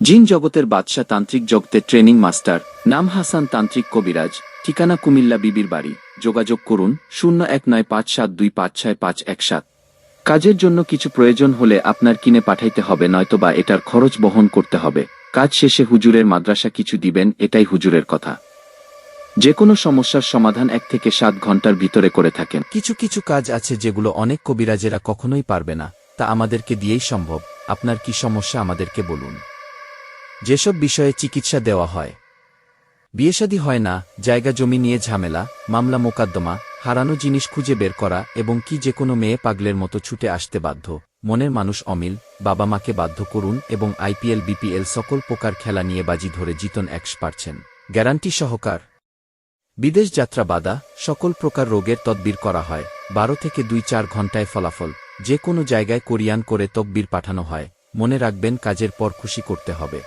জিন জগতের বাদশা তান্ত্রিক জগতের ট্রেনিং মাস্টার, নাম হাসান তান্ত্রিক কবিরাজ, ঠিকানা কুমিল্লা বিবির বাড়ি। যোগাযোগ করুন 019572565517। কাজের জন্য কিছু প্রয়োজন হলে আপনার কিনে পাঠাইতে হবে, নয়তোবা এটার খরচ বহন করতে হবে। কাজ শেষে হুজুরের মাদ্রাসা কিছু দিবেন, এটাই হুজুরের কথা। যে কোনো সমস্যার সমাধান 1 থেকে 7 ঘন্টার ভিতরে করে থাকেন। কিছু কিছু কাজ আছে যেগুলো অনেক কবিরাজেরা কখনোই পারবে না, তা আমাদেরকে দিয়েই সম্ভব। আপনার কি সমস্যা আমাদেরকে বলুন। যেসব বিষয়ে চিকিৎসা দেওয়া হয়, বিয়েশাদী হয় না, জায়গা জমি নিয়ে ঝামেলা, মামলা মোকদ্দমা, হারানো জিনিস খুঁজে বের করা, এবং কি যে কোনো মেয়ে পাগলের মতো ছুটে আসতে বাধ্য, মনের মানুষ অমিল, বাবা মাকে বাধ্য করুন এবং IPL BPL সকল প্রকার খেলা নিয়ে বাজি ধরে জিতন 100% গ্যারান্টি সহকার। বিদেশ যাত্রা বাধা, সকল প্রকার রোগের তদবির করা হয়। 12 থেকে 2-4 ঘণ্টায় ফলাফল। যে কোনো জায়গায় কোরিয়ান করে তকবির পাঠানো হয়। মনে রাখবেন, কাজের পর খুশি করতে হবে।